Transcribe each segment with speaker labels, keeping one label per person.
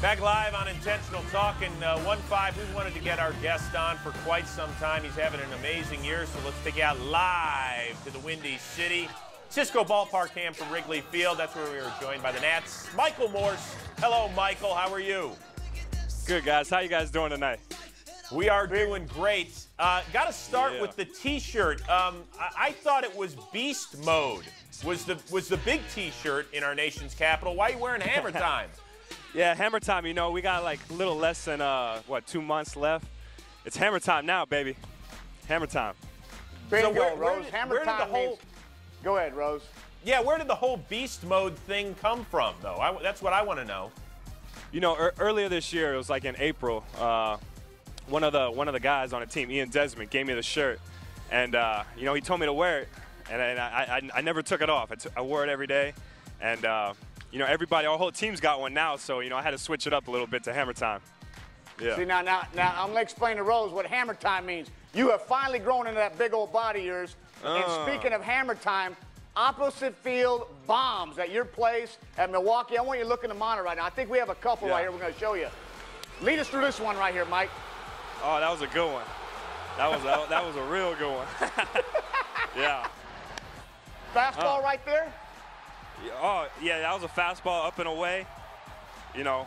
Speaker 1: Back live on Intentional Talk and 1-5. We wanted to get our guest on for quite some time. He's having an amazing year, so let's take you out live to the Windy City. Cisco Ballpark Cam from Wrigley Field. That's where we were joined by the Nats. Michael Morse. Hello, Michael. How are you?
Speaker 2: Good, guys. How you guys doing tonight?
Speaker 1: We are doing great. Got to start with the T-shirt. I thought it was Beast Mode. Was the big T-shirt in our nation's capital? Why are you wearing Hammer Time?
Speaker 2: Yeah, Hammer Time. You know, we got like a little less than 2 months left. It's Hammer Time now, baby. Hammer Time.
Speaker 3: Bingo,
Speaker 1: So
Speaker 3: Rose. Hammer Time means... Go ahead, Rose.
Speaker 1: Yeah, where did the whole Beast Mode thing come from, though? That's what I want to know.
Speaker 2: You know, earlier this year, it was like in April. One of the guys on the team, Ian Desmond, gave me the shirt, and you know, he told me to wear it, and I never took it off. I wore it every day, and you know, everybody, our whole team's got one now, so you know, I had to switch it up a little bit to Hammer Time. Yeah.
Speaker 3: See, now I'm gonna explain to Rose what Hammer Time means. You have finally grown into that big old body of yours. And speaking of Hammer Time, opposite field bombs at your place at Milwaukee. I want you to look in the monitor right now. I think we have a couple right here we're gonna show you. Lead us through this one right here, Mike.
Speaker 2: Oh, that was a good one. That was a real good one. Yeah.
Speaker 3: Fastball right there?
Speaker 2: Oh, yeah, that was a fastball up and away. You know,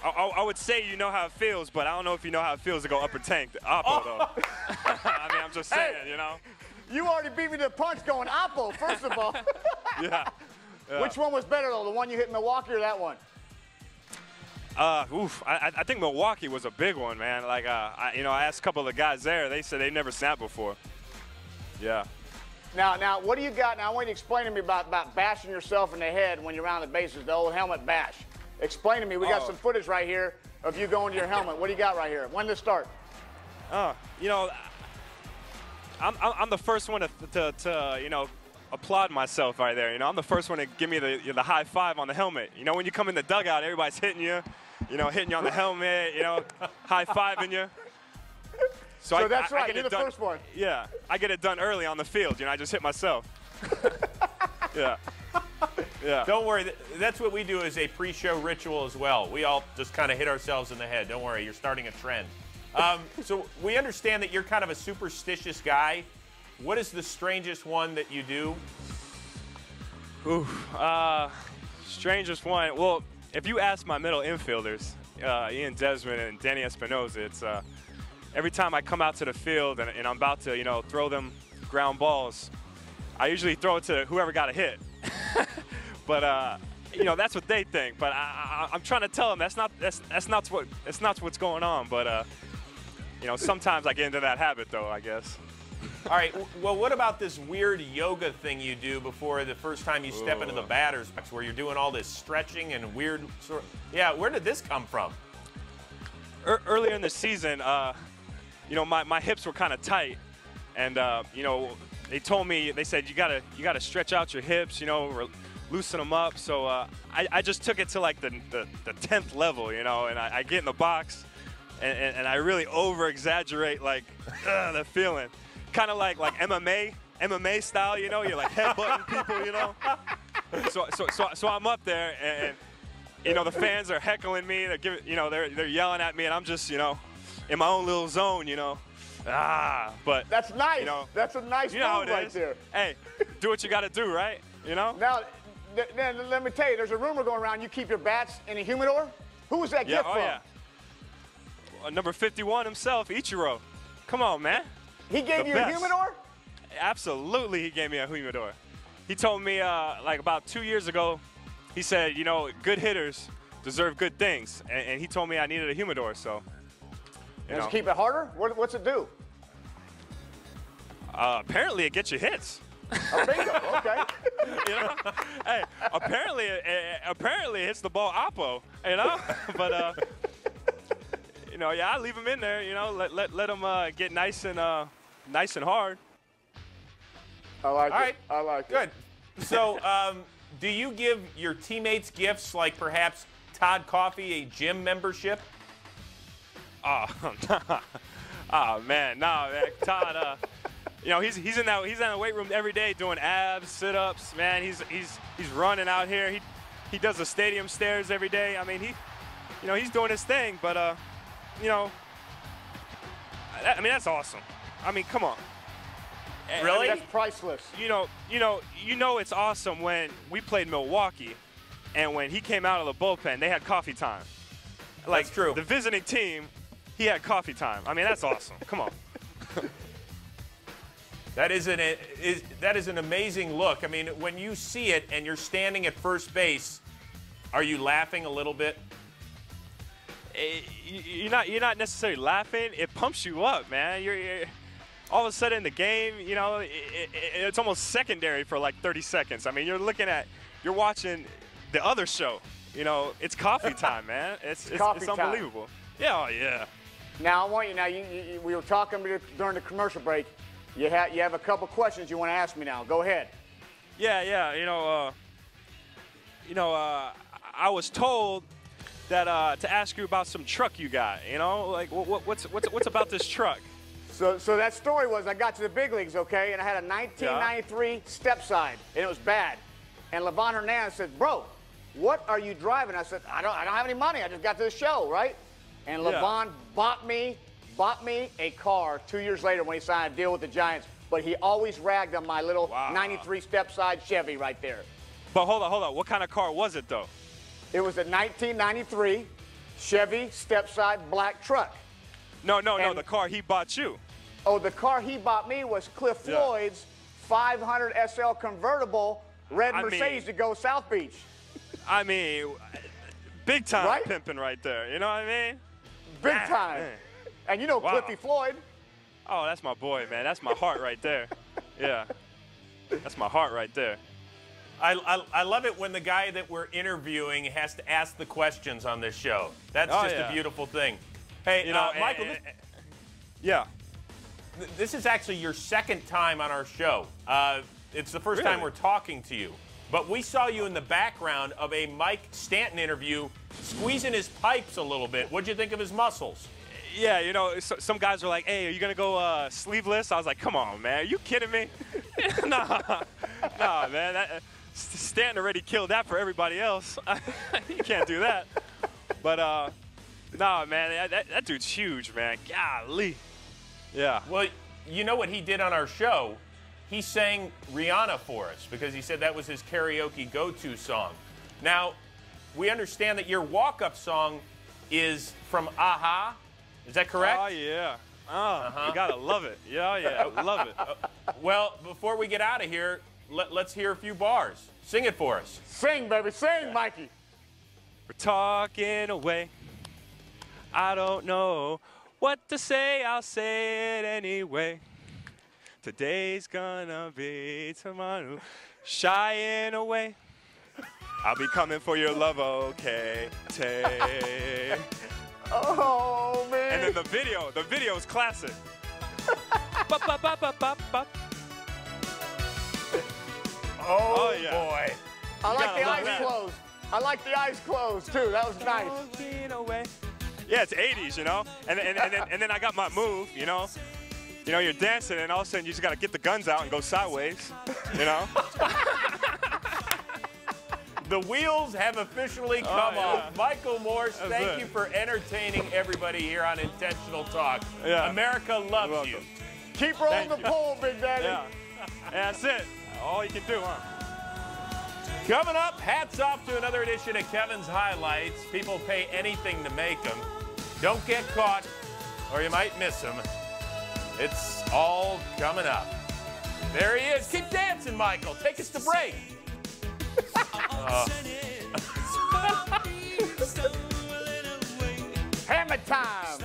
Speaker 2: I would say you know how it feels, but I don't know if you know how it feels to go upper tank. Oppo, though. I mean, I'm just saying, you know.
Speaker 3: You already beat me to the punch going Oppo, first of all.
Speaker 2: Yeah.
Speaker 3: Which one was better, though, the one you hit in Milwaukee or that one?
Speaker 2: I think Milwaukee was a big one, man. Like, you know, I asked a couple of the guys there. They said they never snapped before. Yeah.
Speaker 3: Now, what do you got? Now, I want you to explain to me about bashing yourself in the head when you're around the bases, the old helmet bash. Explain to me. We got some footage right here of you going to your helmet. What do you got right here? When did it start?
Speaker 2: You know, I'm the first one to you know, applaud myself right there. You know, I'm the first one to give me the high five on the helmet. You know, when you come in the dugout, everybody's hitting you on the helmet, you know, high fiving you.
Speaker 3: So that's right, you're the first one.
Speaker 2: Yeah, I get it done early on the field. You know, I just hit myself. Yeah. Yeah.
Speaker 1: Don't worry. That's what we do as a pre-show ritual as well. We all just kind of hit ourselves in the head. Don't worry. You're starting a trend. So we understand that you're kind of a superstitious guy. What is the strangest one that you do?
Speaker 2: Strangest one. Well, if you ask my middle infielders, Ian Desmond and Danny Espinoza, it's every time I come out to the field and I'm about to, you know, throw them ground balls, I usually throw it to whoever got a hit. But you know, that's what they think. But I'm trying to tell them that's not what's going on. But you know, sometimes I get into that habit, though, I guess.
Speaker 1: All right. Well, what about this weird yoga thing you do before the first time you step into the batter's box, where you're doing all this stretching and weird sort? Yeah. Where did this come from?
Speaker 2: Earlier in the season, you know, my hips were kind of tight, and you know, they told me, they said you gotta stretch out your hips, you know, loosen them up. So I just took it to like the 10th level, you know, and I get in the box, and I really over exaggerate like the feeling, kind of like MMA style, you know, you're like headbutting people, you know. So I'm up there, and you know, the fans are heckling me, they're yelling at me, and I'm just, you know, in my own little zone, you know. But
Speaker 3: that's nice.
Speaker 2: You know,
Speaker 3: that's a nice move right there.
Speaker 2: Hey, do what you got to do, right? You know.
Speaker 3: Now, let me tell you, there's a rumor going around. You keep your bats in a humidor. Who was that gift from?
Speaker 2: Yeah. Number 51 himself, Ichiro. Come on, man.
Speaker 3: He gave you a humidor?
Speaker 2: Absolutely, he gave me a humidor. He told me like about 2 years ago. He said, you know, good hitters deserve good things, and he told me I needed a humidor. So.
Speaker 3: Does it keep it harder? What's it do?
Speaker 2: Apparently, it gets you hits.
Speaker 3: Bingo. Okay.
Speaker 2: You know? Hey, apparently it hits the ball oppo. You know, but you know, yeah, I leave them in there. You know, let them get nice and hard.
Speaker 3: I like it.
Speaker 1: All right.
Speaker 3: I like it.
Speaker 1: Good. So, do you give your teammates gifts like perhaps Todd Coffey a gym membership?
Speaker 2: Oh man, no, man. Todd, you know, he's in the weight room every day doing abs, sit-ups. Man, he's running out here. he does the stadium stairs every day. I mean, he's doing his thing, but I mean, that's awesome. I mean, come on.
Speaker 1: Really?
Speaker 3: I mean, that's priceless.
Speaker 2: You know it's awesome when we played Milwaukee, and when he came out of the bullpen, they had coffee time. Like,
Speaker 1: that's true.
Speaker 2: The visiting team, he had coffee time. I mean, that's awesome. Come on.
Speaker 1: That is an amazing look. I mean, when you see it and you're standing at first base, are you laughing a little bit?
Speaker 2: You're not necessarily laughing. It pumps you up, man. You're all of a sudden the game, it's almost secondary for like 30 seconds. I mean, you're watching the other show. It's coffee time, man. It's unbelievable.
Speaker 3: Time.
Speaker 2: Yeah, oh yeah.
Speaker 3: Now I want you. We were talking during the commercial break. You have a couple questions you want to ask me now. Go ahead.
Speaker 2: Yeah. I was told that to ask you about some truck you got. Like what's about this truck?
Speaker 3: So that story was I got to the big leagues, okay, and I had a 1993 step side, and it was bad. And Levon Hernandez said, "Bro, what are you driving?" I said, "I don't have any money. I just got to the show, right?" And Levon bought me a car 2 years later when he signed a deal with the Giants. But he always ragged on my little 93 step side Chevy right there.
Speaker 2: But hold on. What kind of car was it, though?
Speaker 3: It was a 1993 Chevy step side black truck.
Speaker 2: No, the car he bought you.
Speaker 3: Oh, the car he bought me was Cliff Floyd's 500 SL convertible red Mercedes to go South Beach.
Speaker 2: I mean, big time pimping right there. You know what I mean?
Speaker 3: Big time.
Speaker 2: Man.
Speaker 3: And you know Cliffy Floyd.
Speaker 2: Oh, that's my boy, man. That's my heart right there. Yeah. That's my heart right there.
Speaker 1: I love it when the guy that we're interviewing has to ask the questions on this show. That's just a beautiful thing. Hey, Michael. This is actually your second time on our show. It's the first time we're talking to you. But we saw you in the background of a Mike Stanton interview squeezing his pipes a little bit. What'd you think of his muscles?
Speaker 2: Yeah, some guys were like, "Hey, are you going to go sleeveless?" I was like, "Come on, man. Are you kidding me?" Nah, man. Stanton already killed that for everybody else. You can't do that. But, nah, man, that dude's huge, man. Golly. Yeah.
Speaker 1: Well, you know what he did on our show? He sang Rihanna for us because he said that was his karaoke go-to song. Now, we understand that your walk-up song is from Aha. Is that correct?
Speaker 2: Oh, yeah. You gotta love it. Yeah, love it.
Speaker 1: Well, before we get out of here, let's hear a few bars. Sing it for us.
Speaker 3: Sing, baby. Sing, Mikey.
Speaker 2: We're talking away. I don't know what to say. I'll say it anyway. Today's gonna be tomorrow. Shying away. I'll be coming for your love, okay?
Speaker 3: Oh, man.
Speaker 2: And then the video is classic.
Speaker 1: Oh yeah. Boy.
Speaker 3: I like the eyes closed. I like the eyes closed, too. That was nice.
Speaker 2: Yeah, it's 80s, And then I got my move, you're dancing, and all of a sudden you just got to get the guns out and go sideways,
Speaker 1: The wheels have officially come off. Michael Morse, thank you for entertaining everybody here on Intentional Talk.
Speaker 2: Yeah.
Speaker 1: America loves you.
Speaker 3: Keep rolling the pole, Big Daddy.
Speaker 2: Yeah, that's it. All you can do, huh?
Speaker 1: Coming up, hats off to another edition of Kevin's Highlights. People pay anything to make them. Don't get caught, or you might miss them. It's all coming up. There he is. Keep dancing, Michael. Take us to break.
Speaker 3: Hammer time.